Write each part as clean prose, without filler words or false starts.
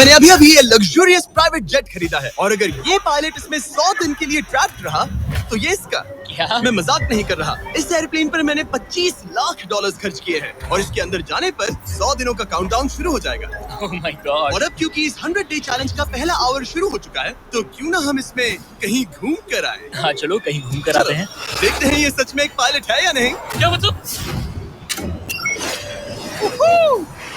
मैंने अभी अभी ये लग्जूरियस प्राइवेट जेट खरीदा है और अगर ये पायलट इसमें 100 दिन के लिए ट्रैप्ड रहा तो ये इसका। क्या? मैं मजाक नहीं कर रहा। इस एयरप्लेन पर मैंने 25 लाख डॉलर्स खर्च किए हैं और इसके अंदर जाने पर 100 दिनों का काउंटडाउन शुरू हो जाएगा। Oh my God! और अब क्योंकि इस 100 डे चैलेंज का पहला आवर शुरू हो चुका है तो क्यों ना हम इसमें कहीं घूम कर आए। हाँ चलो कहीं घूम कर आते हैं। देखते हैं ये सच में एक पायलट है या नहीं। क्या मतलब?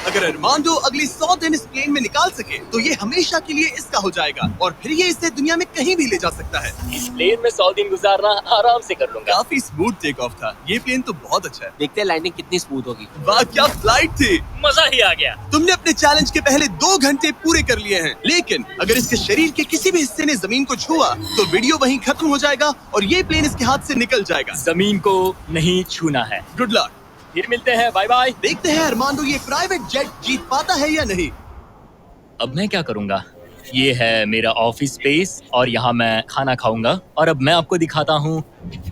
अगर अरमांडो अगली 100 दिन इस प्लेन में निकाल सके तो ये हमेशा के लिए इसका हो जाएगा और फिर ये इसे दुनिया में कहीं भी ले जा सकता है। इस प्लेन में 100 दिन गुजारना आराम से कर लूंगा। काफी स्मूथ टेक ऑफ था। ये प्लेन तो बहुत अच्छा है। देखते हैं लैंडिंग कितनी स्मूथ होगी। वाह क्या फ्लाइट थी। मजा ही आ गया। तुमने अपने चैलेंज के पहले 2 घंटे पूरे कर लिए हैं, लेकिन अगर इसके शरीर के किसी भी हिस्से ने जमीन को छुआ तो वीडियो वहीं खत्म हो जाएगा और ये प्लेन इसके हाथ से निकल जाएगा। जमीन को नहीं छूना है। Good luck. फिर मिलते हैं, बाय बाय। देखते हैं अरमांडो ये प्राइवेट जेट जीत पाता है या नहीं। अब मैं क्या करूंगा? ये है मेरा ऑफिस स्पेस और यहाँ मैं खाना खाऊंगा और अब मैं आपको दिखाता हूँ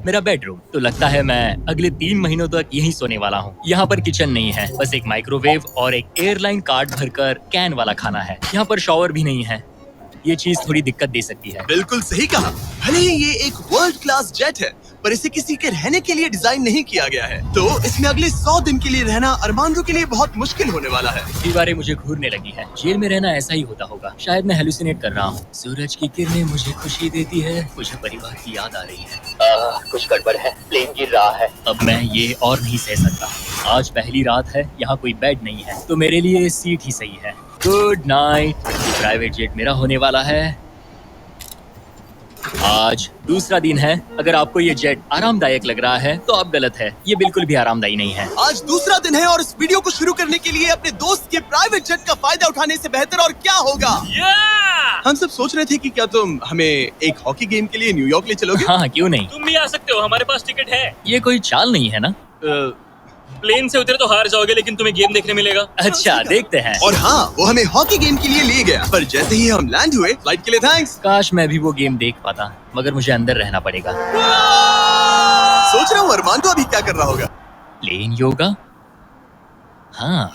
मेरा बेडरूम। तो लगता है मैं अगले 3 महीनों तक यहीं सोने वाला हूँ। यहाँ पर किचन नहीं है, बस एक माइक्रोवेव और एक एयरलाइन कार्ड भरकर कैन वाला खाना है। यहाँ पर शॉवर भी नहीं है। ये चीज थोड़ी दिक्कत दे सकती है। बिल्कुल सही कहा। भले ही ये एक वर्ल्ड क्लास जेट है पर इसे किसी के रहने के लिए डिजाइन नहीं किया गया है, तो इसमें अगले 100 दिन के लिए रहना अरमांडो के लिए बहुत मुश्किल होने वाला है। दीवारें मुझे घूरने लगी है। जेल में रहना ऐसा ही होता होगा। शायद मैं हेलुसिनेट कर रहा हूँ। सूरज की किरणें मुझे खुशी देती है। मुझे परिवार की याद आ रही है। कुछ गड़बड़ है। प्लेन गिर रहा है। अब मैं ये और नहीं सह सकता। आज पहली रात है, यहाँ कोई बेड नहीं है, तो मेरे लिए सीट ही सही है। Good night. प्राइवेट जेट मेरा होने वाला है। आज दूसरा दिन है। अगर आपको ये जेट आरामदायक लग रहा है तो आप गलत है। ये बिल्कुल भी आरामदायी नहीं है। आज दूसरा दिन है और इस वीडियो को शुरू करने के लिए अपने दोस्त के प्राइवेट जेट का फायदा उठाने से बेहतर और क्या होगा। हम सब सोच रहे थे कि क्या तुम हमें एक हॉकी गेम के लिए न्यूयॉर्क ले चलोगे। हाँ क्यों नहीं। तुम भी आ सकते हो, हमारे पास टिकट है। ये कोई चाल नहीं है ना। प्लेन से उतरे तो हार जाओगे लेकिन तुम्हें गेम देखने मिलेगा। अच्छा देखते हैं। और हाँ, वो हमें हॉकी गेम के लिए ले गया, पर जैसे ही हम लैंड हुए, फ्लाइट के लिए थैंक्स। काश मैं भी वो गेम देख पाता, मगर मुझे अंदर रहना पड़ेगा। सोच रहा हूँ अरमांडो अभी क्या कर रहा होगा। प्लेन योगा। हाँ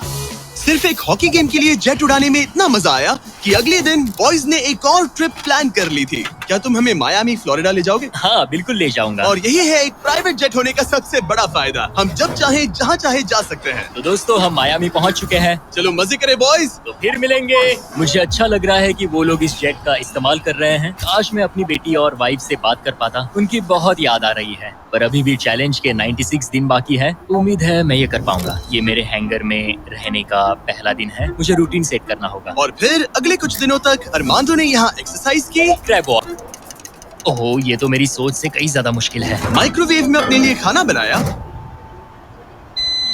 सिर्फ एक हॉकी गेम के लिए जेट उड़ाने में इतना मजा आया कि अगले दिन बॉयज ने एक और ट्रिप प्लान कर ली थी। क्या तुम हमें मायामी फ्लोरिडा ले जाओगे। हाँ बिल्कुल ले जाऊंगा। और यही है एक प्राइवेट जेट होने का सबसे बड़ा फायदा। हम जब चाहे जहाँ चाहे जा सकते हैं। तो दोस्तों हम मायामी पहुंच चुके हैं। चलो मजे करें बॉयज। तो फिर मिलेंगे। मुझे अच्छा लग रहा है कि वो लोग इस जेट का इस्तेमाल कर रहे हैं। काश मैं अपनी बेटी और वाइफ से बात कर पाता। उनकी बहुत याद आ रही है। पर अभी भी चैलेंज के 96 दिन बाकी है। उम्मीद है मैं ये कर पाऊंगा। ये मेरे हैंगर में रहने का पहला दिन है। मुझे रूटीन सेट करना होगा। और फिर अगले कुछ दिनों तक अरमांडो ने यहाँ एक्सरसाइज की। Crab walk. ओह ये तो मेरी सोच से कहीं ज्यादा मुश्किल है। माइक्रोवेव में अपने लिए खाना बनाया।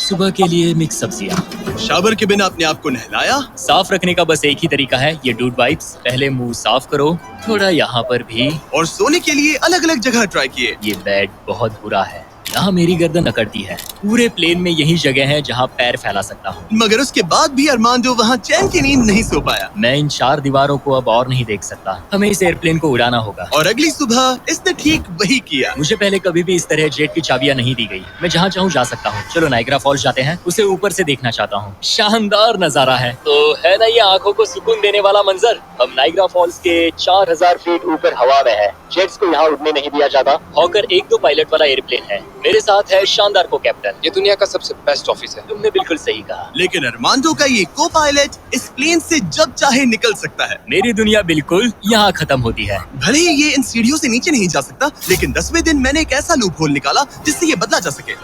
सुबह के लिए मिक्स सब्जियां। शावर के बिना अपने आप को नहलाया। साफ रखने का बस एक ही तरीका है, ये डूड वाइप्स। पहले मुंह साफ करो, थोड़ा यहाँ पर भी। और सोने के लिए अलग अलग जगह ट्राई किए। ये बेड बहुत बुरा है। यहाँ मेरी गर्दन अकड़ती है। पूरे प्लेन में यही जगह है जहाँ पैर फैला सकता हूँ। मगर उसके बाद भी अरमांडो वहाँ चैन की नींद नहीं सो पाया। मैं इन 4 दीवारों को अब और नहीं देख सकता। हमें इस एयरप्लेन को उड़ाना होगा। और अगली सुबह इसने ठीक वही किया। मुझे पहले कभी भी इस तरह जेट की चाबियां नहीं दी गई। मैं जहाँ चाहूँ जा सकता हूँ। चलो नाइग्रा फॉल्स जाते हैं। उसे ऊपर से देखना चाहता हूँ। शानदार नजारा है। तो है ना ये आंखों को सुकून देने वाला मंजर। हम नाइग्रा फॉल्स के 4000 फीट ऊपर हवा में है। जेट्स को यहाँ उड़ने नहीं दिया जाता। हॉकर 1-2 पायलट वाला एयरप्लेन है। मेरे साथ है शानदार को कैप्टन। ये दुनिया का सबसे बेस्ट ऑफिस है। तुमने बिल्कुल सही कहा। लेकिन अरमांडो का ये को पायलट इस प्लेन से जब चाहे निकल सकता है। मेरी दुनिया बिल्कुल यहाँ खत्म होती है। भले ही ये इन सीढ़ियों से नीचे नहीं जा सकता, लेकिन 10वें दिन मैंने एक ऐसा लूप होल निकाला जिससे ये बदला जा सके।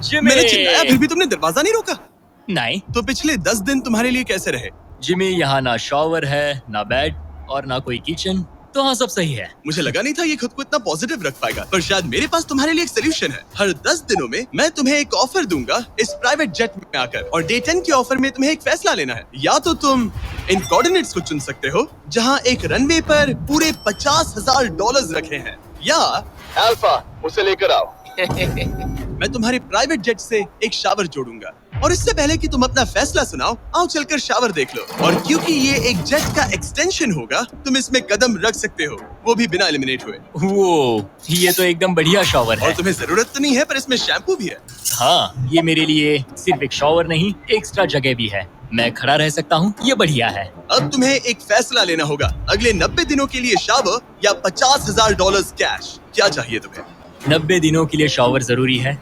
जिमी! मैंने चिल्लाया फिर भी तुमने दरवाजा नहीं रोका। नहीं तो पिछले 10 दिन तुम्हारे लिए कैसे रहे। जिमी, यहाँ ना शॉवर है, ना बेड और ना कोई किचन। तो हाँ सब सही है। मुझे लगा नहीं था ये खुद को इतना पॉजिटिव रख पाएगा, पर शायद मेरे पास तुम्हारे लिए एक सोल्यूशन है। हर 10 दिनों में मैं तुम्हें एक ऑफर दूंगा इस प्राइवेट जेट में आकर, और डे 10 के ऑफर में तुम्हें एक फैसला लेना है। या तो तुम इन कोऑर्डिनेट्स को चुन सकते हो जहाँ एक रनवे पर पूरे $50,000 रखे हैं, या अल्फा उसे लेकर आओ। मैं तुम्हारे प्राइवेट जेट से एक शावर जोड़ूंगा। और इससे पहले कि तुम अपना फैसला सुनाओ, आओ चलकर शावर देख लो। और क्योंकि ये एक जेट का एक्सटेंशन होगा, तुम इसमें कदम रख सकते हो, वो भी बिना एलिमिनेट हुए। वो ये तो एकदम बढ़िया शॉवर है। और तुम्हें जरूरत तो नहीं है, पर इसमें शैम्पू भी है। हाँ ये मेरे लिए सिर्फ एक शॉवर नहीं, एक्स्ट्रा जगह भी है। मैं खड़ा रह सकता हूँ, ये बढ़िया है। अब तुम्हें एक फैसला लेना होगा, अगले 90 दिनों के लिए शावर या $50,000 कैश। क्या चाहिए तुम्हें? 90 दिनों के लिए शॉवर जरूरी है,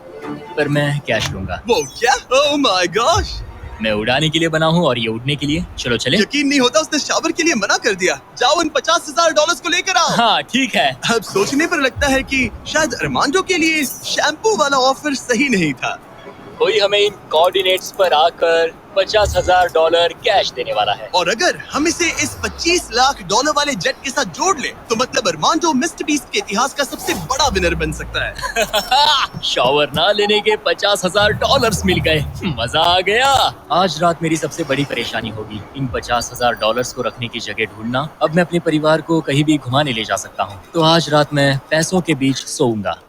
पर मैं कैश लूंगा। वो क्या? Oh my gosh! मैं उड़ाने के लिए बना हूँ और ये उड़ने के लिए। चलो चले। यकीन नहीं होता, उसने शावर के लिए मना कर दिया। जाओ उन $50,000 को लेकर आओ। हाँ ठीक है। अब सोचने पर लगता है कि शायद अरमांडो के लिए शैम्पू वाला ऑफर सही नहीं था। कोई हमें इन कोऑर्डिनेट्स पर आकर $50,000 कैश देने वाला है। और अगर हम इसे इस $25 लाख वाले जेट के साथ जोड़ लें, तो मतलब अरमांडो मिस्टर बीस्ट के इतिहास का सबसे बड़ा विनर बन सकता है। शॉवर ना लेने के $50,000 मिल गए, मजा आ गया। आज रात मेरी सबसे बड़ी परेशानी होगी इन $50,000 को रखने की जगह ढूंढना। अब मैं अपने परिवार को कहीं भी घुमाने ले जा सकता हूँ, तो आज रात मैं पैसों के बीच सोऊंगा।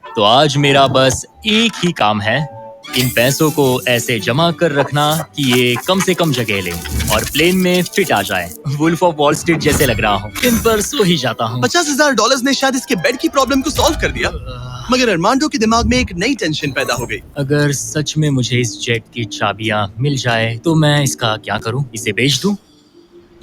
तो आज मेरा बस एक ही काम है, इन पैसों को ऐसे जमा कर रखना कि ये कम से कम जगह लें और प्लेन में फिट आ जाए। वुल्फ ऑफ वॉल स्ट्रीट जैसे लग रहा हूँ। इन पर सो ही जाता हूँ। $50,000 ने शायद इसके बेड की प्रॉब्लम को सॉल्व कर दिया, मगर अरमांडो के दिमाग में एक नई टेंशन पैदा हो गई। अगर सच में मुझे इस जेट की चाबियां मिल जाए तो मैं इसका क्या करूं? इसे बेच दूं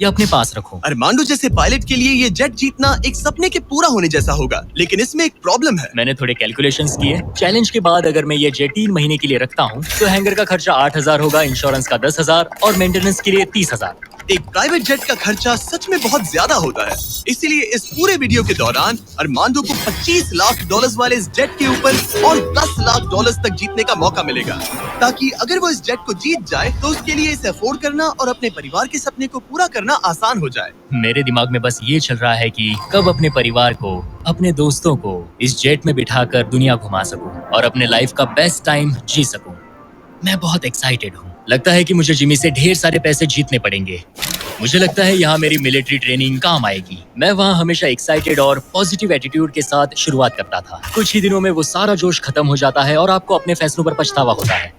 या अपने पास रखूं? अरमांडो जैसे पायलट के लिए ये जेट जीतना एक सपने के पूरा होने जैसा होगा, लेकिन इसमें एक प्रॉब्लम है। मैंने थोड़े कैलकुलेशंस किए। चैलेंज के बाद अगर मैं ये जेट 3 महीने के लिए रखता हूँ तो हैंगर का खर्चा 8,000 होगा, इंश्योरेंस का 10,000 और मेंटेनेंस के लिए 30,000। एक प्राइवेट जेट का खर्चा सच में बहुत ज्यादा होता है, इसीलिए इस पूरे वीडियो के दौरान अरमांडो को $25 लाख वाले इस जेट के ऊपर और $10 लाख तक जीतने का मौका मिलेगा, ताकि अगर वो इस जेट को जीत जाए तो उसके लिए इसे अफोर्ड करना और अपने परिवार के सपने को पूरा करना आसान हो जाए। मेरे दिमाग में बस ये चल रहा है कि कब अपने परिवार को, अपने दोस्तों को इस जेट में बिठाकर दुनिया घुमा सकूं और अपने लाइफ का बेस्ट टाइम जी सकूं। मैं बहुत एक्साइटेड हूँ। लगता है कि मुझे जिमी से ढेर सारे पैसे जीतने पड़ेंगे। मुझे लगता है यहाँ मेरी मिलिट्री ट्रेनिंग काम आएगी। मैं वहाँ हमेशा एक्साइटेड और पॉजिटिव एटीट्यूड के साथ शुरुआत करता था। कुछ ही दिनों में वो सारा जोश खत्म हो जाता है और आपको अपने फैसलों पर पछतावा होता है।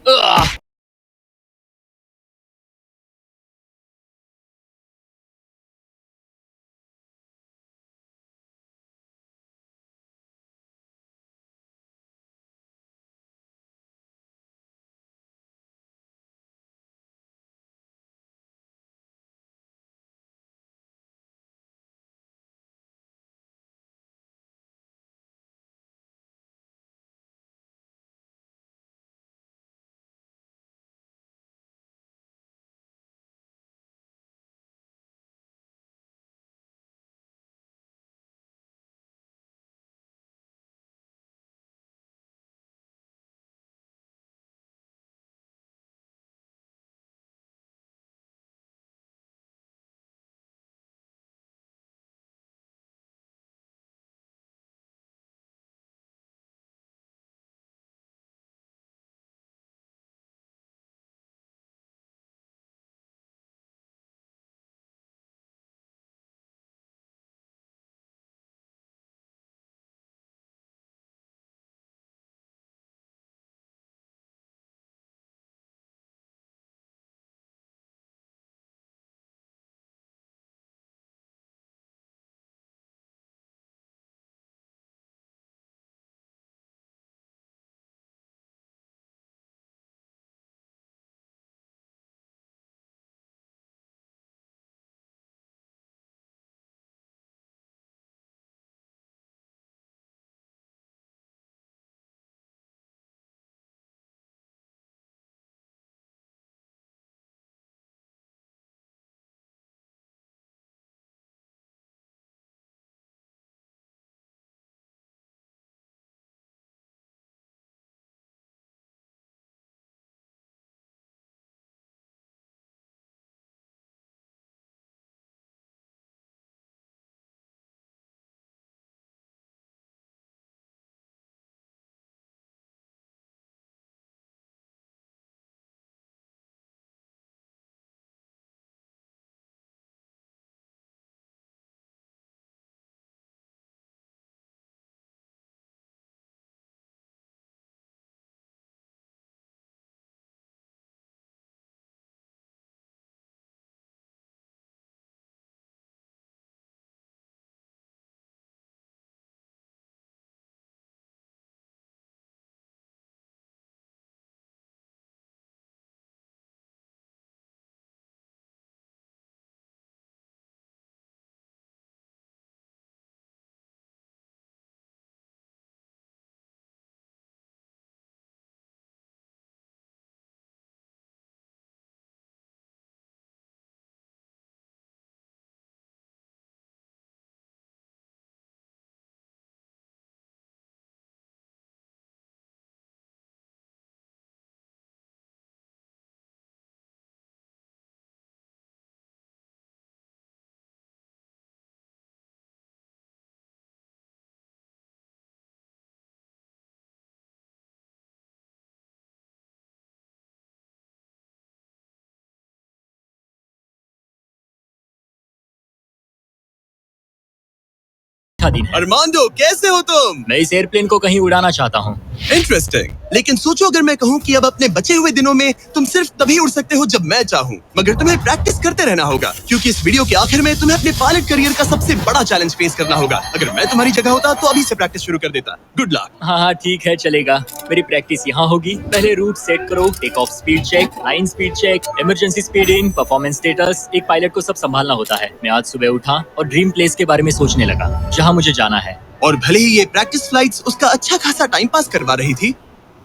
अच्छा दिन है। अरमांडो, कैसे हो तुम? मैं इस एयरप्लेन को कहीं उड़ाना चाहता हूँ। इंटरेस्टिंग। लेकिन सोचो अगर मैं कहूँ कि अब अपने बचे हुए दिनों में तुम सिर्फ तभी उड़ सकते हो जब मैं चाहूँ, मगर तुम्हें प्रैक्टिस करते रहना होगा, क्योंकि इस वीडियो के आखिर में तुम्हें अपने पायलट करियर का सबसे बड़ा चैलेंज फेस करना होगा। अगर मैं तुम्हारी जगह होता तो अभी से प्रैक्टिस शुरू कर देता। Good luck. हाँ हाँ ठीक है, चलेगा। मेरी प्रैक्टिस यहाँ होगी। पहले रूट सेट करो, take off speed check, line speed check, emergency speeding, performance status. एक पायलट को सब संभालना होता है। मैं आज सुबह उठा और ड्रीम प्लेस के बारे में सोचने लगा जहाँ मुझे जाना है। और भले ही ये प्रैक्टिस फ्लाइट्स उसका अच्छा खासा टाइम पास करवा रही थी,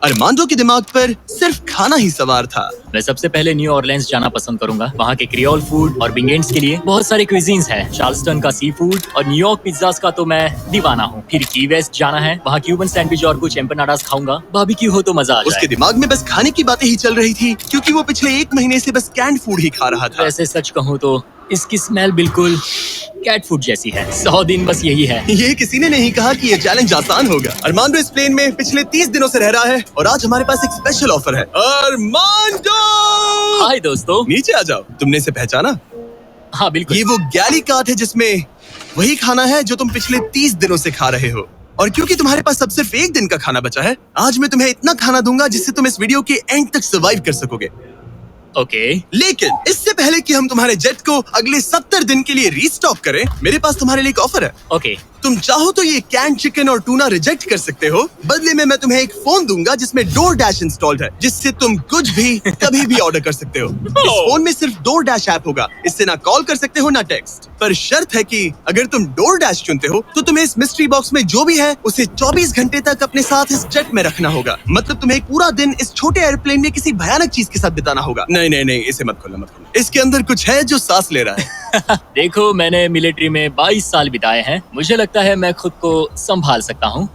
अरमांडो के दिमाग पर सिर्फ खाना ही सवार था। मैं सबसे पहले न्यू ऑरलेंस जाना पसंद करूंगा। वहाँ के क्रियोल फूड और बिंगेंट्स के लिए बहुत सारे क्विजीन्स हैं। चार्ल्सटन का सी फूड और न्यूयॉर्क पिज्जास का तो मैं दीवाना हूँ। फिर की वेस्ट जाना है, वहाँ क्यूबन सैंडविच और कुछ एम्पनाडास खाऊंगा। बारबेक्यू हो तो मजा आ उसके जाए। दिमाग में बस खाने की बातें ही चल रही थी, क्योंकि वो पिछले 1 महीने से बस कैंड फूड ही खा रहा था। वैसे सच कहूँ तो इसकी स्मेल बिल्कुल कैट फूड जैसी है। 100 दिन बस यही है। ये किसी ने नहीं कहा कि ये चैलेंज आसान होगा। अरमांडो इस प्लेन में पिछले 30 दिनों से रह रहा है और आज हमारे पास एक स्पेशल ऑफर है। अरमांडो, हाय दोस्तों। नीचे आ जाओ। तुमने इसे पहचाना? हाँ बिल्कुल। ये वो गैली कार्ट है जिसमें वही खाना है जो तुम पिछले 30 दिनों से खा रहे हो। और क्योंकि तुम्हारे पास अब सिर्फ 1 दिन का खाना बचा है, आज मैं तुम्हें इतना खाना दूंगा जिससे तुम इस वीडियो के एंड तक सर्वाइव कर सकोगे। ओके। लेकिन इससे पहले कि हम तुम्हारे जेट को अगले 70 दिन के लिए रीस्टॉक करें, मेरे पास तुम्हारे लिए एक ऑफर है। ओके। तुम चाहो तो ये कैन चिकन और टूना रिजेक्ट कर सकते हो। बदले में मैं तुम्हें एक फोन दूंगा जिसमें DoorDash इंस्टॉल्ड है, जिससे तुम कुछ भी कभी भी ऑर्डर कर सकते हो। इस फोन में सिर्फ DoorDash ऐप होगा। इससे ना कॉल कर सकते हो ना टेक्स्ट। पर शर्त है कि अगर तुम DoorDash चुनते हो तो तुम्हें इस मिस्ट्री बॉक्स में जो भी है उसे 24 घंटे तक अपने साथ इस जेट में रखना होगा। मतलब तुम्हें एक पूरा दिन इस छोटे एयरप्लेन में किसी भयानक चीज के साथ बिताना होगा। नहीं नहीं नहीं, इसे मत खोलना, मत खोलना। इसके अंदर कुछ है जो सांस ले रहा है। देखो, मैंने मिलिट्री में 22 साल बिताए हैं। मुझे लगता है मैं खुद को संभाल सकता हूँ।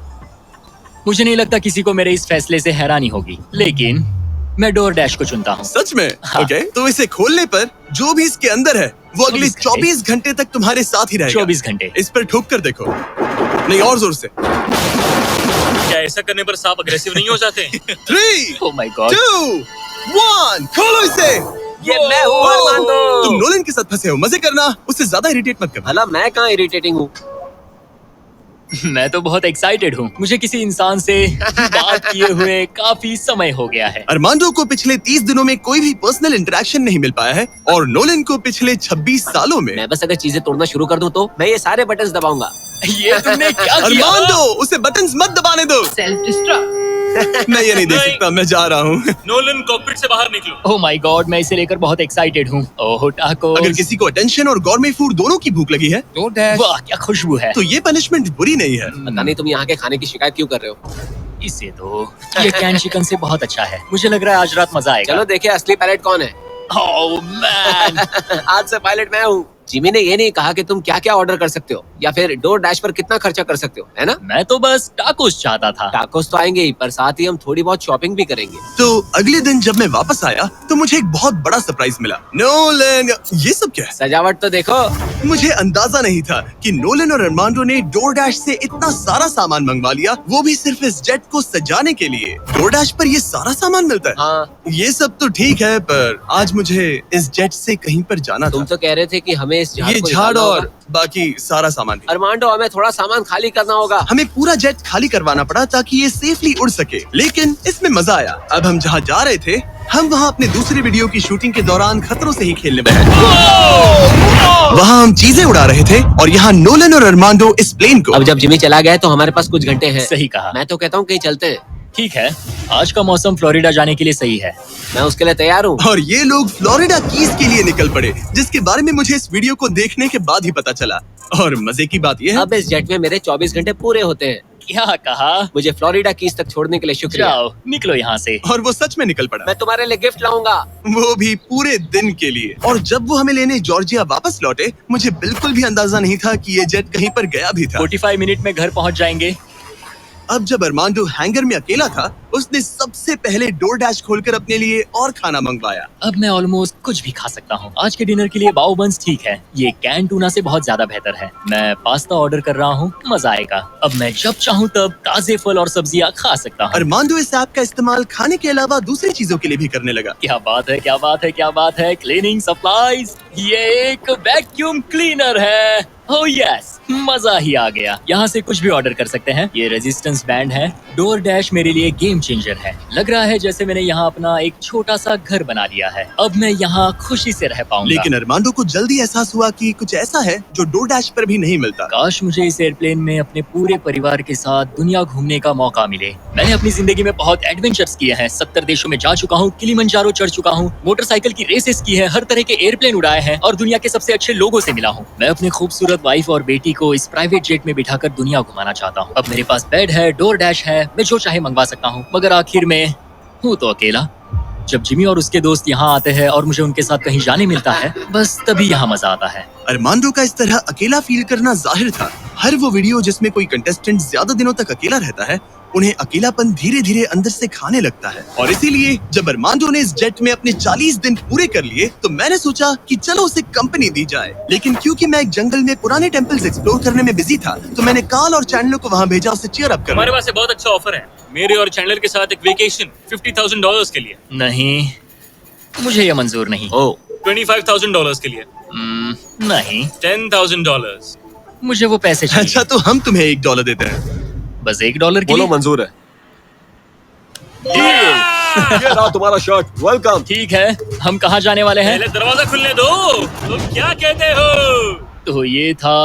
मुझे नहीं लगता किसी को मेरे इस फैसले से हैरानी होगी, लेकिन मैं DoorDash को चुनता हूँ। सच में? हाँ। ओके, तो इसे खोलने पर जो भी इसके अंदर है वो अगले 24 24 घंटे तक तुम्हारे साथ ही रहेगा। 24 घंटे। इस पर ठोक कर देखो। नहीं, और जोर से। क्या ऐसा करने पर सांप अग्रेसिव नहीं हो जाते? 3, ओह माय गॉड। 2, 1, खोलो इसे। ये मैं हूँ अरमांडो। तुम नोलन के साथ फंसे हो, मजे करना, उससे ज्यादा इरिटेट मत करना। भला मैं कहाँ इरिटेटिंग हूँ? मैं तो बहुत एक्साइटेड हूँ। मुझे किसी इंसान से बात किए हुए काफी समय हो गया है। अरमांडो को पिछले 30 दिनों में कोई भी पर्सनल इंटरेक्शन नहीं मिल पाया है और नोलन को पिछले 26 सालों में। मैं बस अगर चीजें तोड़ना शुरू कर दूं तो मैं ये सारे बटन्स दबाऊंगा। ये तुमने क्या किया? अरमांडो, उसे बटन्स मत दबाने दो। Self destruct. मैं ये नहीं देख सकता, मैं जा रहा हूँ। नोलन कॉकपिट से बाहर निकलो। ओह माय गॉड, मैं इसे लेकर बहुत एक्साइटेड हूँ। ओह टाको। अगर किसी को अटेंशन और गॉर्मे फूड दोनों की भूख लगी है वाह क्या खुशबू है। तो ये पनिशमेंट बुरी नहीं है। पता नहीं तुम यहाँ के खाने की शिकायत क्यों कर रहे हो? इसे तो ये कैन चिकन से बहुत अच्छा है। मुझे लग रहा है आज रात मजा आएगा। चलो देखिए असली पायलट कौन है। Oh man. आज से पायलट मैं हूँ। जिमी ने ये नहीं कहा कि तुम क्या क्या ऑर्डर कर सकते हो या फिर DoorDash पर कितना खर्चा कर सकते हो, है ना? मैं तो बस टाकोस चाहता था। टाकोस तो आएंगे ही, पर साथ ही हम थोड़ी बहुत शॉपिंग भी करेंगे। तो अगले दिन जब मैं वापस आया तो मुझे एक बहुत बड़ा सरप्राइज मिला। नोलन, ये सब क्या है? सजावट तो देखो। मुझे अंदाजा नहीं था कि नोलन और अरमांडो ने DoorDash से इतना सारा सामान मंगवा लिया, वो भी सिर्फ इस जेट को सजाने के लिए। DoorDash पर ये सारा सामान मिलता है? हाँ, ये सब तो ठीक है, पर आज मुझे इस जेट से कहीं पर जाना तुम था। तो कह रहे थे कि हमें इस झाड़ ये को झाड़ निकालना और होगा। बाकी सारा सामान भी। अरमांडो, हमें थोड़ा सामान खाली करना होगा। हमें पूरा जेट खाली करवाना पड़ा ताकि ये सेफली उड़ सके, लेकिन इसमें मजा आया। अब हम जहाँ जा रहे थे, हम वहाँ अपने दूसरे वीडियो की शूटिंग के दौरान खतरों से ही खेलने बैठे। वहाँ हम चीजें उड़ा रहे थे और यहाँ नोलन और अरमांडो इस प्लेन को। अब जब जिमी चला गया है तो हमारे पास कुछ घंटे हैं। सही कहा। मैं तो कहता हूँ कहीं चलते हैं। ठीक है, आज का मौसम फ्लोरिडा जाने के लिए सही है। मैं उसके लिए तैयार हूँ। और ये लोग फ्लोरिडा कीज के लिए निकल पड़े, जिसके बारे में मुझे इस वीडियो को देखने के बाद ही पता चला। और मजे की बात यह है, अब इस जेट में मेरे 24 घंटे पूरे होते हैं। क्या कहा? मुझे फ्लोरिडा कीज तक छोड़ने के लिए शुक्रिया। जाओ निकलो यहाँ से। और वो सच में निकल पड़ा, मैं तुम्हारे लिए गिफ्ट लाऊंगा। वो भी पूरे दिन के लिए। और जब वो हमें लेने जॉर्जिया वापस लौटे, मुझे बिल्कुल भी अंदाजा नहीं था कि ये जेट कहीं पर गया भी था। 45 मिनट में घर पहुँच जाएंगे। अब जब अरमांडो हैंगर में अकेला था, उसने सबसे पहले DoorDash खोलकर अपने लिए और खाना मंगवाया। अब मैं ऑलमोस्ट कुछ भी खा सकता हूँ। आज के डिनर के लिए बाओ बंस ठीक है, ये कैन टूना से बहुत ज्यादा बेहतर है। मैं पास्ता ऑर्डर कर रहा हूँ, मजा आएगा। अब मैं जब चाहूँ तब ताजे फल और सब्जियाँ खा सकता हूँ। अरमांडो इस ऐप का इस्तेमाल खाने के अलावा दूसरी चीजों के लिए भी करने लगा। क्या बात है, क्या बात है, क्या बात है। क्लीनिंग सप्लाईज, ये एक वैक्यूम क्लीनर है। ओह यस, मजा ही आ गया। यहाँ से कुछ भी ऑर्डर कर सकते हैं। ये रेजिस्टेंस बैंड है। डोर डैश मेरे लिए गेम चेंजर है। लग रहा है जैसे मैंने यहाँ अपना एक छोटा सा घर बना लिया है। अब मैं यहाँ खुशी से रह पाऊंगा। लेकिन अरमांडो को जल्दी एहसास हुआ कि कुछ ऐसा है जो डोरडैश पर भी नहीं मिलता। काश मुझे इस एयरप्लेन में अपने पूरे परिवार के साथ दुनिया घूमने का मौका मिले। मैंने अपनी जिंदगी में बहुत एडवेंचर्स किए हैं। 70 देशों में जा चुका हूँ, किलिमंजारो चढ़ चुका हूँ, मोटरसाइकिल की रेसेस की है, हर तरह के एयरप्लेन उड़ाए हैं और दुनिया के सबसे अच्छे लोगों से मिला हूँ। मैं अपनी खूबसूरत वाइफ और बेटी को इस प्राइवेट जेट में बिठाकर दुनिया घुमाना चाहता हूँ। अब मेरे पास बेड है, डोर डैश है, मैं जो चाहे मंगवा सकता हूँ। मगर आखिर में हूँ तो अकेला। जब जिमी और उसके दोस्त यहाँ आते हैं और मुझे उनके साथ कहीं जाने मिलता है, बस तभी यहाँ मजा आता है। अरमांडो का इस तरह अकेला फील करना जाहिर था। हर वो वीडियो जिसमें कोई कंटेस्टेंट ज्यादा दिनों तक अकेला रहता है, उन्हें अकेलापन धीरे धीरे अंदर से खाने लगता है। और इसीलिए जब अरमांडो ने इस जेट में अपने 40 दिन पूरे कर लिए, तो मैंने सोचा कि चलो उसे कंपनी दी जाए। लेकिन क्योंकि मैं एक जंगल में पुराने टेम्पल्स एक्सप्लोर करने में बिजी था, तो मैंने कार्ल और चैंडलर को वहाँ भेजा उसे चीयर अप करने। हमारे पास एक बहुत अच्छा ऑफर है मेरे और चैंडलर के साथ, एक वेकेशन $50,000 के लिए। नहीं, मुझे ये मंजूर नहीं। ओ $25,000 के लिए। नहीं, $10,000। मुझे वो पैसे चाहिए। अच्छा, तो हम तुम्हें $1 देते हैं। बस $1 के बोलो लिए? मंजूर है। ये रहा तुम्हारा शर्ट, वेलकम। ठीक है, हम कहाँ जाने वाले हैं? पहले दरवाजा खुलने दो। तुम क्या कहते हो? तो ये था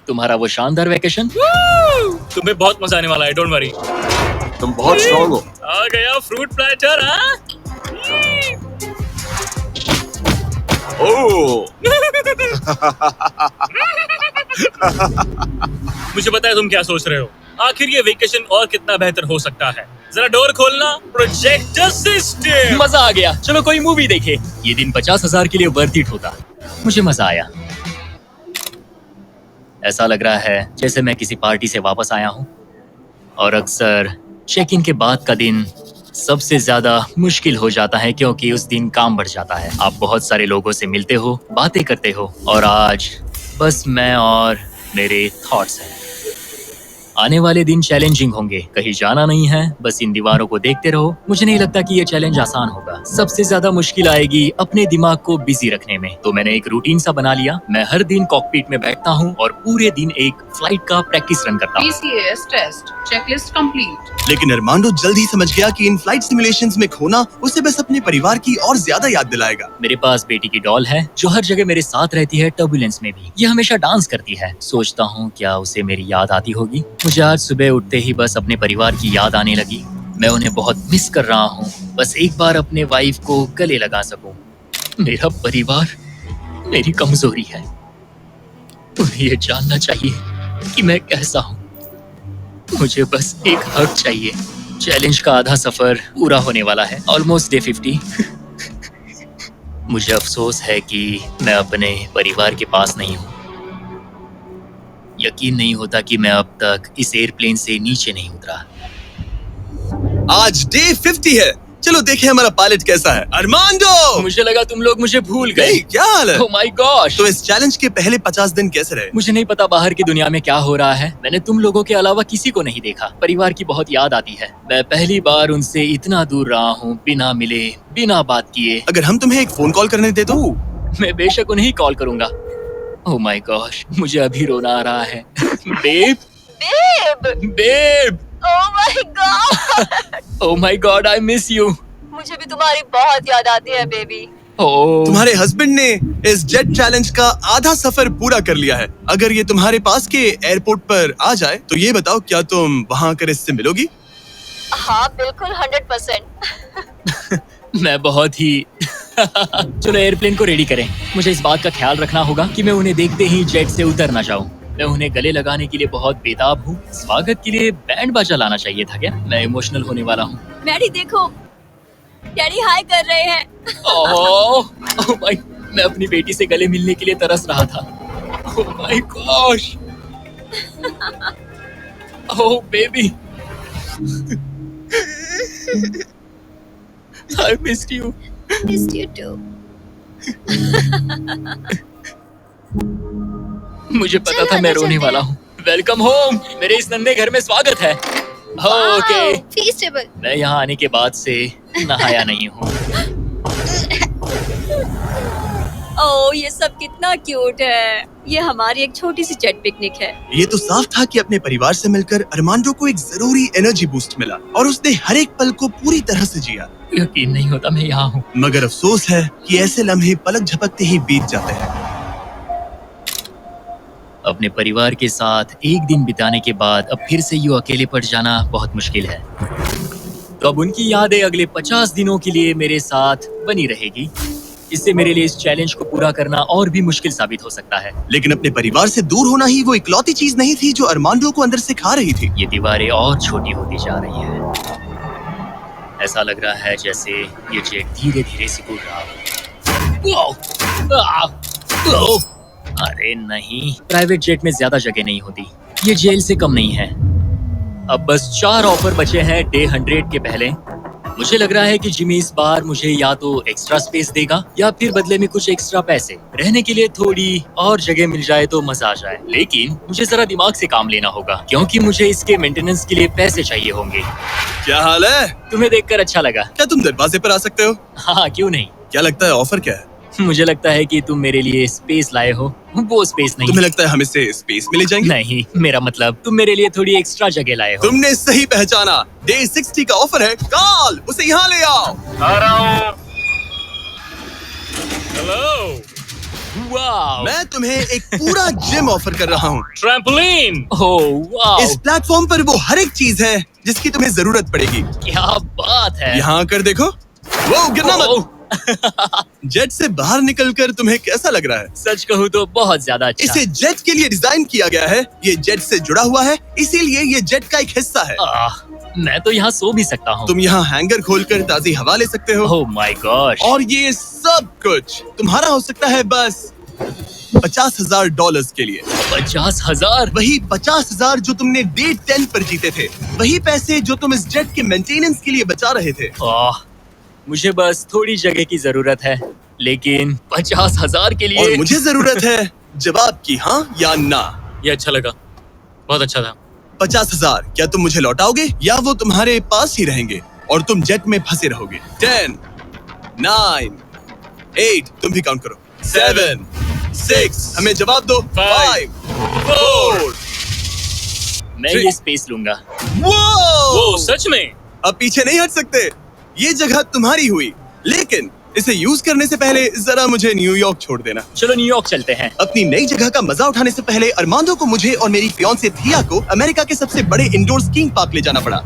तुम्हारा वो शानदार वेकेशन। तुम्हें बहुत मजा आने वाला है, डोंट वरी। तुम बहुत स्ट्रॉन्ग हो। आ गया फ्रूट प्लेटर। हाँ, ओह मुझे पता है तुम क्या सोच रहे हो। आखिर ये वेकेशन और कितना बेहतर हो सकता है। जरा डोर खोलना। Projector system. मजा आ गया। चलो कोई मूवी देखे। ये दिन 50,000 के लिए वर्थ इट होता। मुझे मजा आया। ऐसा लग रहा है जैसे मैं किसी पार्टी से वापस आया हूँ। और अक्सर चेक इन के बाद का दिन सबसे ज्यादा मुश्किल हो जाता है, क्योंकि उस दिन काम बढ़ जाता है। आप बहुत सारे लोगों से मिलते हो, बातें करते हो, और आज बस मैं और मेरे थॉट्स हैं। आने वाले दिन चैलेंजिंग होंगे। कहीं जाना नहीं है, बस इन दीवारों को देखते रहो। मुझे नहीं लगता कि ये चैलेंज आसान होगा। सबसे ज्यादा मुश्किल आएगी अपने दिमाग को बिजी रखने में। तो मैंने एक रूटीन सा बना लिया। मैं हर दिन कॉकपिट में बैठता हूँ और पूरे दिन एक फ्लाइट का प्रैक्टिस रन करता हूँ। PCAS test checklist complete. लेकिन अरमांडो जल्द ही समझ गया कि इन फ्लाइट सिमुलेशंस में खोना उसे बस अपने परिवार की और ज्यादा याद दिलाएगा। मेरे पास बेटी की डॉल है जो हर जगह मेरे साथ रहती है, टर्बुलेंस में भी। ये हमेशा डांस करती है। सोचता हूँ क्या उसे मेरी याद आती होगी। मुझे आज सुबह उठते ही बस अपने परिवार की याद आने लगी। मैं उन्हें बहुत मिस कर रहा हूँ। बस एक बार अपने वाइफ को गले लगा सकूं। मेरा परिवार मेरी कमजोरी है। उन्हें ये जानना चाहिए कि मैं कैसा हूँ। मुझे बस एक हक चाहिए। चैलेंज का आधा सफर पूरा होने वाला है, ऑलमोस्ट डे 50। मुझे अफसोस है कि मैं अपने परिवार के पास नहीं हूँ। यकीन नहीं होता कि मैं अब तक इस एयरप्लेन से नीचे नहीं उतरा। आज डे 50 है। चलो देखें हमारा पायलट कैसा है। अरमांडो! मुझे लगा तुम लोग मुझे भूल गए। नहीं, क्या हाल है? Oh my gosh! तो इस चैलेंज के पहले 50 दिन कैसे रहे? मुझे नहीं पता बाहर की दुनिया में क्या हो रहा है। मैंने तुम लोगों के अलावा किसी को नहीं देखा। परिवार की बहुत याद आती है। मैं पहली बार उनसे इतना दूर रहा हूँ, बिना मिले, बिना बात किए। अगर हम तुम्हें एक फोन कॉल करने दे तो? मैं बेशक उन्हें कॉल करूंगा। ओह माय गॉश, मुझे अभी रोना आ रहा है। Babe, babe, babe, oh my god, oh my god, I miss you. मुझे भी तुम्हारी बहुत याद आती है बेबी। ओह, तुम्हारे हस्बैंड ने इस जेट चैलेंज का आधा सफर पूरा कर लिया है। अगर ये तुम्हारे पास के एयरपोर्ट पर आ जाए तो ये बताओ, क्या तुम वहाँ आकर इससे मिलोगी? हाँ बिल्कुल, 100%। मैं बहुत ही चलो एयरप्लेन को रेडी करें। मुझे इस बात का ख्याल रखना होगा कि मैं उन्हें देखते ही जेट से उतर ना जाऊं। मैं उन्हें गले लगाने के लिए बहुत बेताब हूँ। स्वागत के लिए बैंड बाजा लाना चाहिए था क्या? मैं इमोशनल होने वाला हूँ। डैडी देखो, डैडी हाय कर रहे हैं। ओह माय, मैं अपनी बेटी से गले मिलने के लिए तरस रहा था। Oh my gosh, oh baby, I missed you. Missed you too. मुझे पता चलो, था मैं अंदर रोने चलते वाला हैं। हूँ। Welcome home. मेरे इस नन्हे घर में स्वागत है। Okay, Feastable. मैं यहाँ आने के बाद से नहाया नहीं हूँ। ओह ये सब कितना क्यूट है। ये हमारी एक छोटी सी जेट पिकनिक है। ये तो साफ था कि अपने परिवार से मिलकर अरमांडो को एक जरूरी एनर्जी बूस्ट मिला और उसने हर एक पल को पूरी तरह से जिया। यकीन नहीं होता मैं यहाँ हूँ। मगर अफसोस है कि ऐसे लम्हे पलक झपकते ही बीत जाते हैं। अपने परिवार के साथ एक दिन बिताने के बाद अब फिर से यूं अकेले पड़ जाना बहुत मुश्किल है। तो अब उनकी यादें अगले 50 दिनों के लिए मेरे साथ बनी रहेगी। इससे मेरे लिए इस चैलेंज को पूरा करना और भी मुश्किल साबित हो सकता है। लेकिन अपने परिवार से दूर होना ही वो इकलौती चीज नहीं थी जो अरमांडो को अंदर से खा रही थी। ये दीवारें और छोटी होती जा रही हैं। ऐसा लग रहा है जैसे ये जेट धीरे धीरे सिकुड़ रहा हो। अरे नहीं, प्राइवेट जेट में ज्यादा जगह नहीं होती। ये जेल से कम नहीं है। अब बस 4 ऑफर बचे हैं डे 100 के पहले। मुझे लग रहा है कि जिमी इस बार मुझे या तो एक्स्ट्रा स्पेस देगा या फिर बदले में कुछ एक्स्ट्रा पैसे। रहने के लिए थोड़ी और जगह मिल जाए तो मजा आ जाए। लेकिन मुझे जरा दिमाग से काम लेना होगा क्योंकि मुझे इसके मेंटेनेंस के लिए पैसे चाहिए होंगे। क्या हाल है? तुम्हें देखकर अच्छा लगा। क्या तुम दरवाजे पर आ सकते हो? हाँ क्यों नहीं। क्या लगता है ऑफर क्या है? मुझे लगता है कि तुम मेरे लिए स्पेस लाए हो। वो स्पेस नहीं। तुम्हें लगता है हम इससे स्पेस में ले जाएंगे? नहीं, मेरा मतलब तुम मेरे लिए थोड़ी एक्स्ट्रा जगह लाए हो। तुमने सही पहचाना। डे 60 का ऑफर है। कॉल उसे यहाँ ले आओ। आ रहा हूँ। हेलो। वाओ। मैं तुम्हें एक पूरा जिम ऑफर कर रहा हूँ। ट्रैम्पोलिन। Oh wow. इस प्लेटफॉर्म पर वो हर एक चीज है जिसकी तुम्हें जरूरत पड़ेगी। क्या बात है। यहाँ आकर देखो। वो गिरना मत। जेट से बाहर निकलकर तुम्हें कैसा लग रहा है? सच कहूँ तो बहुत ज्यादा अच्छा। इसे जेट के लिए डिजाइन किया गया है। ये जेट से जुड़ा हुआ है, इसीलिए ये जेट का एक हिस्सा है। मैं तो यहाँ सो भी सकता हूँ। तुम यहाँ हैंगर खोलकर ताजी हवा ले सकते हो। Oh my gosh. और ये सब कुछ तुम्हारा हो सकता है बस $50,000 के लिए। 50,000? वही 50,000 जो तुमने डे 10 पर जीते थे। वही पैसे जो तुम इस जेट के मेंटेनेंस के लिए बचा रहे थे। मुझे बस थोड़ी जगह की जरूरत है, लेकिन 50,000 के लिए। और मुझे जरूरत है जवाब की, हाँ या ना। ये अच्छा लगा, बहुत अच्छा था। 50,000 क्या तुम मुझे लौटाओगे या वो तुम्हारे पास ही रहेंगे और तुम जेट में फंसे रहोगे? 10, 9, 8, तुम भी काउंट करो। 7, 6, हमें जवाब दो। 5, 4। मैं ये स्पेस लूंगा। वो सच में? अब पीछे नहीं हट सकते। ये जगह तुम्हारी हुई, लेकिन इसे यूज करने से पहले जरा मुझे न्यूयॉर्क छोड़ देना। चलो न्यूयॉर्क चलते हैं। अपनी नई जगह का मजा उठाने से पहले अरमांडो को मुझे और मेरी फियांसे थिया को अमेरिका के सबसे बड़े इंडोर स्कीइंग पार्क ले जाना पड़ा।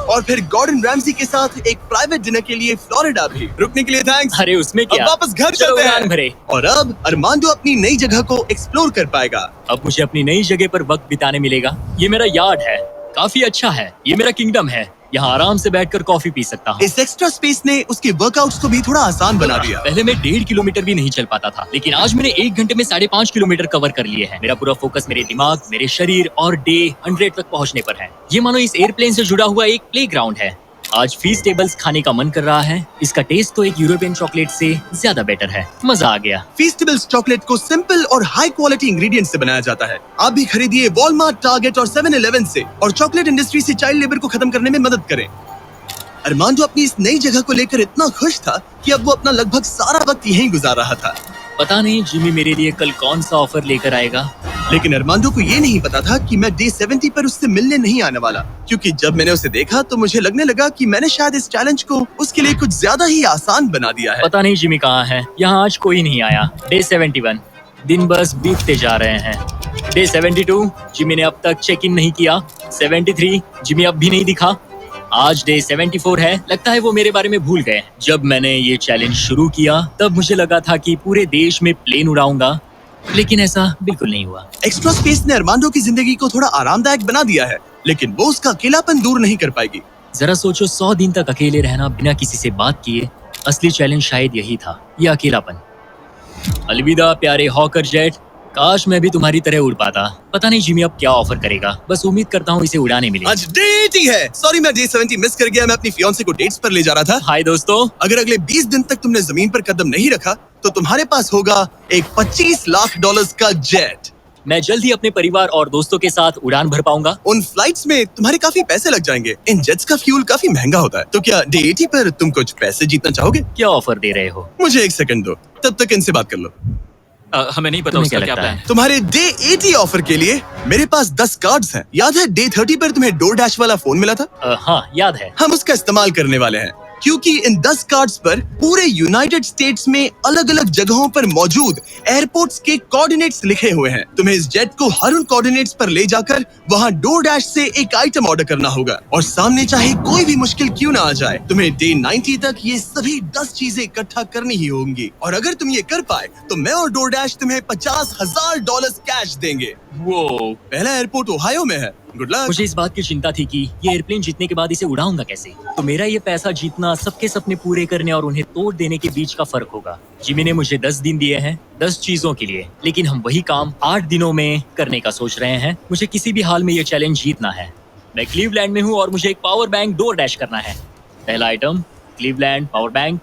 और फिर गॉर्डन रैमसी के साथ एक प्राइवेट डिनर के लिए फ्लोरिडा भी। रुकने के लिए थैंक्स। अरे उसमें क्या। अब वापस घर चलो चलते उड़ान हैं। भरे। और अब अरमांडो अपनी नई जगह को एक्सप्लोर कर पाएगा। अब मुझे अपनी नई जगह पर वक्त बिताने मिलेगा। ये मेरा यार्ड है, काफी अच्छा है। ये मेरा किंगडम है, यहाँ आराम से बैठकर कॉफी पी सकता हूँ। इस एक्स्ट्रा स्पेस ने उसके वर्कआउट्स को भी थोड़ा आसान बना दिया। पहले मैं 1.5 किलोमीटर भी नहीं चल पाता था, लेकिन आज मैंने 1 घंटे में 5.5 किलोमीटर कवर कर लिए हैं। मेरा पूरा फोकस मेरे दिमाग, मेरे शरीर और डे 100 तक पहुँचने पर है। ये मानो इस एयरप्लेन से जुड़ा हुआ एक प्लेग्राउंड है। आज फीस्टेबल्स खाने का मन कर रहा है। इसका टेस्ट तो एक यूरोपियन चॉकलेट से ज्यादा बेटर है। मजा आ गया। फीस्टेबल्स चॉकलेट को सिंपल और हाई क्वालिटी इंग्रेडिएंट से बनाया जाता है। आप भी खरीदिए वॉलमार्ट, टारगेट और 7-Eleven से और चॉकलेट इंडस्ट्री से चाइल्ड लेबर को खत्म करने में मदद करें। अरमांडो अपनी इस नई जगह को लेकर इतना खुश था कि अब वो अपना लगभग सारा वक्त यहीं गुजार रहा था। पता नहीं जिमी मेरे लिए कल कौन सा ऑफर लेकर आएगा। लेकिन अरमांडो को ये नहीं पता था कि मैं डे 70 पर उससे मिलने नहीं आने वाला, क्योंकि जब मैंने उसे देखा तो मुझे लगने लगा कि मैंने शायद इस चैलेंज को उसके लिए कुछ ज्यादा ही आसान बना दिया है। पता नहीं जिमी कहाँ है। यहाँ आज कोई नहीं आया। डे 71, दिन बस बीतते जा रहे हैं। डे 72, जिमी ने अब तक चेक इन नहीं किया। 73, जिमी अब भी नहीं दिखा। आज डे 74 है। लगता है वो मेरे बारे में भूल गए। जब मैंने ये चैलेंज शुरू किया तब मुझे लगा था कि पूरे देश में प्लेन उड़ाऊंगा, लेकिन ऐसा बिल्कुल नहीं हुआ। एक्स्ट्रा स्पेस ने अरमांडो की जिंदगी को थोड़ा आरामदायक बना दिया है, लेकिन वो उसका अकेलापन दूर नहीं कर पाएगी। जरा सोचो, 100 दिन तक अकेले रहना बिना किसी से बात किए। असली चैलेंज शायद यही था, ये अकेलापन। अलविदा प्यारे हॉकर जेट, काश मैं भी तुम्हारी तरह उड़ पाता। पता नहीं जिमी अब क्या ऑफर करेगा। बस उम्मीद करता हूँ इसे उड़ाने मिले। आज डेट ही है। सॉरी मैं डे 70 मिस कर गया। मैं अपनी फियांसे को डेट्स पर ले जा रहा था। हाय दोस्तों। अगर अगले 20 दिन तक तुमने जमीन पर कदम नहीं रखा तो तुम्हारे पास होगा एक $25 लाख का जेट। मैं जल्द ही अपने परिवार और दोस्तों के साथ उड़ान भर पाऊंगा। उन फ्लाइट्स में तुम्हारे काफी पैसे लग जाएंगे। इन जेट्स का फ्यूल काफी महंगा होता है। तो क्या डे 80 पर तुम कुछ पैसे जीतना चाहोगे? क्या ऑफर दे रहे हो? मुझे एक सेकंड दो, तब तक इनसे बात कर लो। हमें नहीं पता तुम्हें उसका क्या क्या लगता प्लान है? है। तुम्हारे डे 80 ऑफर के लिए मेरे पास 10 कार्ड्स हैं। याद है डे 30 पर तुम्हें डोरडैश वाला फोन मिला था? हाँ याद है। हम उसका इस्तेमाल करने वाले हैं, क्योंकि इन 10 कार्ड्स पर पूरे यूनाइटेड स्टेट्स में अलग अलग जगहों पर मौजूद एयरपोर्ट्स के कोऑर्डिनेट्स लिखे हुए हैं। तुम्हें इस जेट को हर उन कोऑर्डिनेट्स पर ले जाकर वहां डोरडैश से एक आइटम ऑर्डर करना होगा, और सामने चाहे कोई भी मुश्किल क्यों ना आ जाए, तुम्हें डे 90 तक ये सभी 10 चीजें इकट्ठा करनी ही होंगी। और अगर तुम ये कर पाए तो मैं और डोरडैश तुम्हें $50,000 कैश देंगे। वो पहला एयरपोर्ट ओहायो में है। Good luck. मुझे इस बात की चिंता थी कि ये एयरप्लेन जीतने के बाद इसे उड़ाऊंगा कैसे। तो मेरा ये पैसा जीतना सबके सपने पूरे करने और उन्हें तोड़ देने के बीच का फर्क होगा। जिमी ने मुझे 10 दिन दिए हैं 10 चीजों के लिए, लेकिन हम वही काम 8 दिनों में करने का सोच रहे हैं। मुझे किसी भी हाल में ये चैलेंज जीतना है। मैं क्लीवलैंड में हूँ और मुझे एक पावर बैंक डोरडैश करना है। पहला item Cleveland power bank.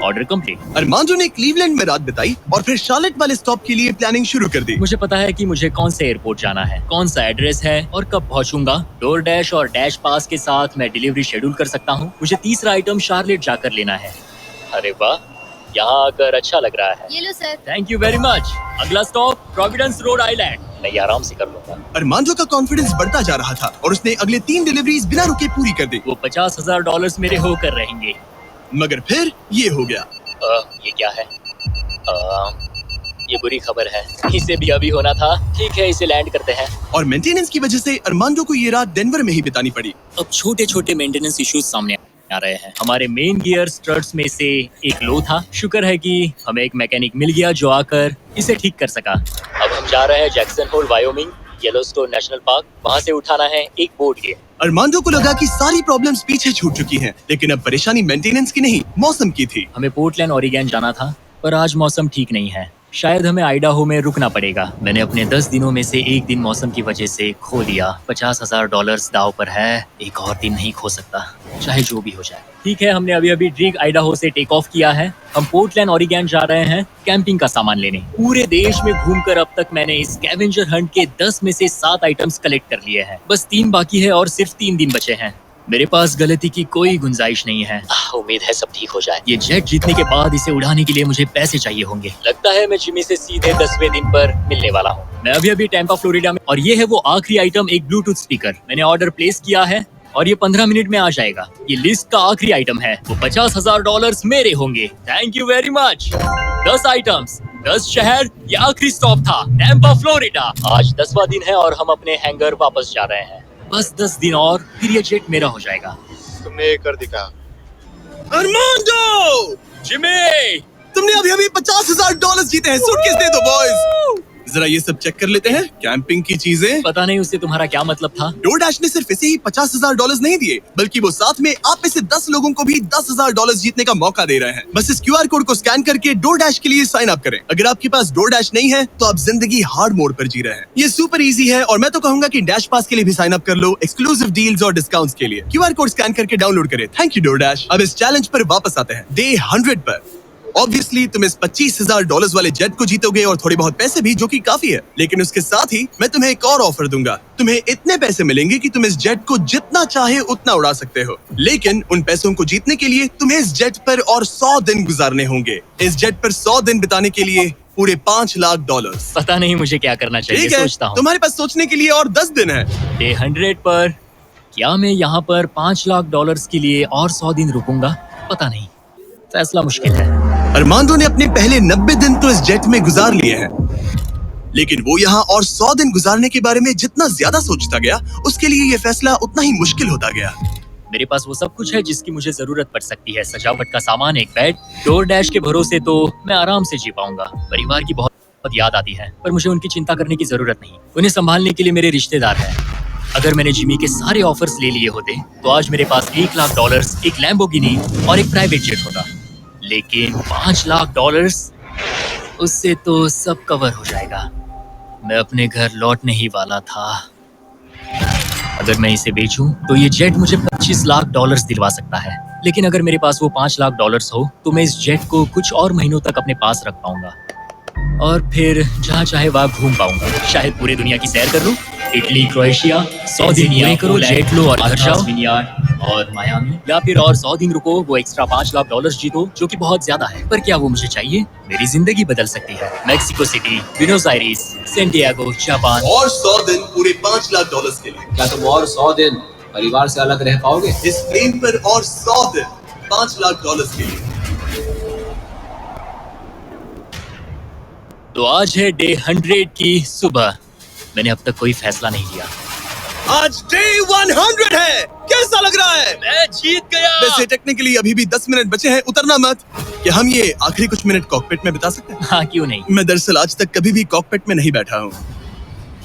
Order complete. Armando ने क्लीवलैंड में रात बिताई और फिर शार्लेट वाले स्टॉप के लिए प्लानिंग शुरू कर दी। मुझे पता है कि मुझे कौन से एयरपोर्ट जाना है, कौन सा एड्रेस है और कब पहुंचूंगा। डोरडैश और डैश पास के साथ मैं डिलीवरी शेड्यूल कर सकता हूं। मुझे तीसरा आइटम शार्लेट जाकर लेना है। अरे वाह, यहाँ आकर अच्छा लग रहा है। ये लो sir. Thank you very much. अगला स्टॉप प्रोविडेंस रोड आइलैंड। मैं ये आराम से कर लूंगा। अरमांडो का कॉन्फिडेंस बढ़ता जा रहा था और उसने अगले 3 डिलीवरीज बिना रुके पूरी कर दी। वो $50,000 मेरे होकर रहेंगे। मगर फिर ये हो गया। ये क्या है? ये बुरी खबर है। इसे भी अभी होना था। ठीक है, इसे लैंड करते हैं। और मेंटेनेंस की वजह से अरमांडो को ये रात डेनवर में ही बितानी पड़ी। अब छोटे छोटे मेंटेनेंस इश्यूज सामने आ रहे हैं। हमारे मेन गियर स्ट्रट्स में से एक लो था। शुक्र है कि हमें एक मैकेनिक मिल गया जो आकर इसे ठीक कर सका। अब हम जा रहे हैं Jackson Hole Wyoming, Yellowstone national park. वहाँ से उठाना है एक बोट गियर। अरमांडो को लगा कि सारी प्रॉब्लम्स पीछे छूट चुकी हैं, लेकिन अब परेशानी मेंटेनेंस की नहीं, मौसम की थी। हमें पोर्टलैंड ओरिगन जाना था, पर आज मौसम ठीक नहीं है। शायद हमें आइडाहो में रुकना पड़ेगा। मैंने अपने 10 दिनों में से एक दिन मौसम की वजह से खो दिया। $50,000 दाव पर है। एक और दिन नहीं खो सकता, चाहे जो भी हो जाए। ठीक है, हमने अभी अभी ड्रीग आइडाहो से टेक ऑफ किया है। हम पोर्टलैंड ओरिगन जा रहे हैं कैंपिंग का सामान लेने। पूरे देश में घूमकर अब तक मैंने इस स्कैवेंजर हंट के 10 में से 7 आइटम्स कलेक्ट कर लिए हैं। बस 3 बाकी है और सिर्फ 3 दिन बचे हैं। मेरे पास गलती की कोई गुंजाइश नहीं है। उम्मीद है सब ठीक हो जाए। ये जेट जीतने के बाद इसे उड़ाने के लिए मुझे पैसे चाहिए होंगे। लगता है मैं जिमी से सीधे 10वें दिन पर मिलने वाला हूँ। मैं अभी अभी टैंपा फ्लोरिडा में, और ये है वो आखिरी आइटम, एक ब्लूटूथ स्पीकर। मैंने ऑर्डर प्लेस किया है और ये 15 मिनट में आ जाएगा। ये लिस्ट का आखिरी आइटम है। वो $50,000 मेरे होंगे। Thank you very much. 10 items, 10 शहर, ये आखिरी स्टॉप था टैंपा फ्लोरिडा। आज 10वां दिन है और हम अपने हैंगर वापस जा रहे हैं। बस 10 दिन और फिर ये जेट मेरा हो जाएगा। तुमने कर दिखा। अरमांडो! जिमी! तुमने अभी अभी $50,000 जीते हैं। सूटकेस दे दो बॉयज। जरा ये सब चेक कर लेते हैं, कैंपिंग की चीजें। पता नहीं उससे तुम्हारा क्या मतलब था। डोरडैश ने सिर्फ इसे ही $50,000 नहीं दिए, बल्कि वो साथ में आप में से 10 लोगों को भी $10,000 जीतने का मौका दे रहे हैं। बस इस QR कोड को स्कैन करके डोरडैश के लिए साइन अप करें। अगर आपके पास डोरडैश नहीं है तो आप जिंदगी हार्ड मोड पर जी रहे हैं। ये सुपर इजी है और मैं तो कहूंगा कि डैश पास के लिए भी साइन अप कर लो, एक्सक्लूसिव डील्स और डिस्काउंट्स के लिए। QR कोड स्कैन करके डाउनलोड करें। Thank you DoorDash. अब इस चैलेंज पर वापस आते हैं, डे 100 पर। ऑब्वियसली तुम इस $25,000 वाले जेट को जीतोगे और थोड़े बहुत पैसे भी, जो कि काफी है। लेकिन उसके साथ ही मैं तुम्हें एक और ऑफर दूंगा। तुम्हें इतने पैसे मिलेंगे कि तुम इस जेट को जितना चाहे उतना उड़ा सकते हो। लेकिन उन पैसों को जीतने के लिए तुम्हें इस जेट पर और 100 दिन गुजारने होंगे। इस जेट पर 100 दिन बिताने के लिए पूरे $5,00,000। पता नहीं मुझे क्या करना चाहिए। ठीक है, सोचता हूँ। तुम्हारे पास सोचने के लिए और 10 दिन है। डे 100 पर क्या मैं यहाँ पर $5,00,000 के लिए और 100 दिन रुकूंगा? पता नहीं, फैसला मुश्किल है। अरमांडो ने अपने पहले 90 दिन तो इस जेट में गुजार लिए हैं, लेकिन वो यहाँ और 100 दिन गुजारने के बारे में जितना ज्यादा सोचता गया, उसके लिए ये फैसला उतना ही मुश्किल होता गया। मेरे पास वो सब कुछ है जिसकी मुझे जरूरत पड़ सकती है। सजावट का सामान, एक बेड। डोरडैश के भरोसे तो मैं आराम से जी पाऊंगा। परिवार की बहुत याद आती है, पर मुझे उनकी चिंता करने की जरूरत नहीं। उन्हें संभालने के लिए मेरे रिश्तेदार हैं। अगर मैंने जिमी के सारे ऑफर्स ले लिए होते तो आज मेरे पास $1,00,000, एक लैम्बोर्गिनी और एक प्राइवेट जेट होता। लेकिन $5,00,000, उससे तो सब कवर हो जाएगा। मैं अपने घर लौटने ही वाला था। अगर मैं इसे बेचूं तो ये जेट मुझे $25,00,000 दिलवा सकता है। लेकिन अगर मेरे पास वो $5,00,000 हो तो मैं इस जेट को कुछ और महीनों तक अपने पास रख पाऊंगा। और फिर जहाँ चाहे वहाँ घूम पाऊंगा। शायद पूरी दुनिया की सैर कर लूं। इटली, क्रोएशिया, 100 दिन पूरे करो, जेट लो और घर जाओ। और मायामी, या फिर और 100 दिन रुको, वो एक्स्ट्रा $5 लाख जीतो, जो कि बहुत ज्यादा है। पर क्या वो मुझे चाहिए? मेरी जिंदगी बदल सकती है। Mexico city, Buenos iris, Santiago, Japan. और 100 दिन पूरे $5 लाख के लिए। क्या तुम और 100 दिन परिवार से अलग रह पाओगे? इस प्लेन पर और 100 दिन $5 लाख के लिए। तो आज है डे 100 की सुबह। मैंने अब तक कोई फैसला नहीं लिया। आज डे 100 है। कैसा लग रहा है? मैं जीत गया। वैसे टेक्निकली अभी भी 10 मिनट बचे हैं, उतरना मत। क्या हम ये आखिरी कुछ मिनट कॉकपिट में बिता सकते हैं? हाँ, क्यों नहीं। मैं दरअसल आज तक कभी भी कॉकपिट में नहीं बैठा हूँ।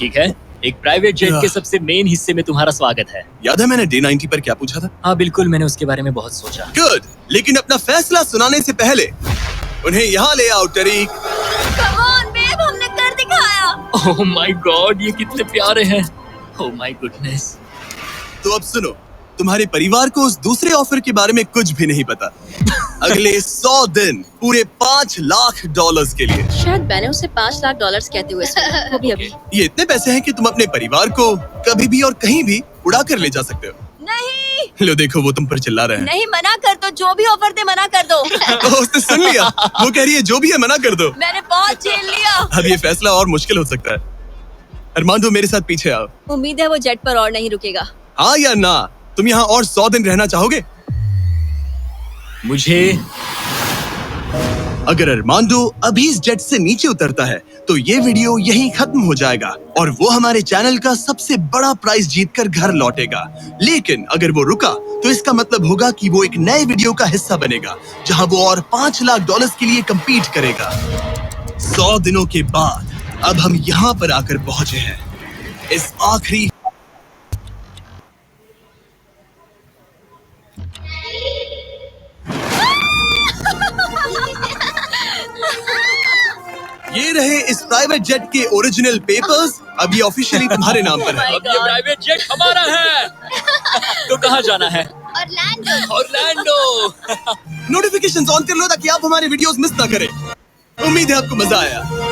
ठीक है, एक प्राइवेट जेट के सबसे मेन हिस्से में तुम्हारा स्वागत है। याद है मैंने डे 90 पर क्या पूछा था? हाँ बिल्कुल, मैंने उसके बारे में बहुत सोचा। गुड, लेकिन अपना फैसला सुनाने से पहले उन्हें यहाँ ले आओ टरीक। Come on, babe, हमने कर दिखाया। ओह माय गॉड, ये कितने प्यारे हैं। Oh my goodness. तो अब सुनो, तुम्हारे परिवार को उस दूसरे ऑफर के बारे में कुछ भी नहीं पता। अगले 100 दिन पूरे $5 लाख के लिए। शायद मैंने उसे $5 लाख कहते हुए सुना, वो भी अभी। ये इतने पैसे हैं कि तुम अपने परिवार को कभी भी और कहीं भी उड़ा कर ले जा सकते हो। नहीं लो देखो, वो तुम पर चिल्ला रहे हैं। नहीं, मना कर दो। जो भी ऑफर दे मना कर दो। ओह, उसने सुन लिया। वो कह रही है जो भी है मना कर दो। मैंने बहुत झेल लिया। अब ये फैसला और मुश्किल हो सकता है। अरमांडो, मेरे साथ पीछे आओ। उम्मीद है वो जेट पर और नहीं रुकेगा। हाँ या ना? तुम यहाँ और 100 दिन रहना चाहोगे? मुझे अगर अरमांडो अभी इस जेट से नीचे उतरता है तो ये वीडियो यहीं खत्म हो जाएगा और वो हमारे चैनल का सबसे बड़ा प्राइज जीतकर घर लौटेगा। लेकिन अगर वो रुका तो इसका मतलब होगा कि वो एक नए वीडियो का हिस्सा बनेगा जहां वो और $5 लाख के लिए compete करेगा। 100 दिनों के बाद अब हम यहाँ पर आकर पहुंचे हैं। इस आखिरी ये रहे इस प्राइवेट जेट के ओरिजिनल पेपर्स। अब ये ऑफिशियली तुम्हारे नाम पर है। अब ये प्राइवेट जेट हमारा है। तो कहाँ जाना है? ऑरलैंडो। नोटिफिकेशंस ऑन कर लो ताकि आप हमारे वीडियोस मिस ना करें। उम्मीद है आपको मजा आया।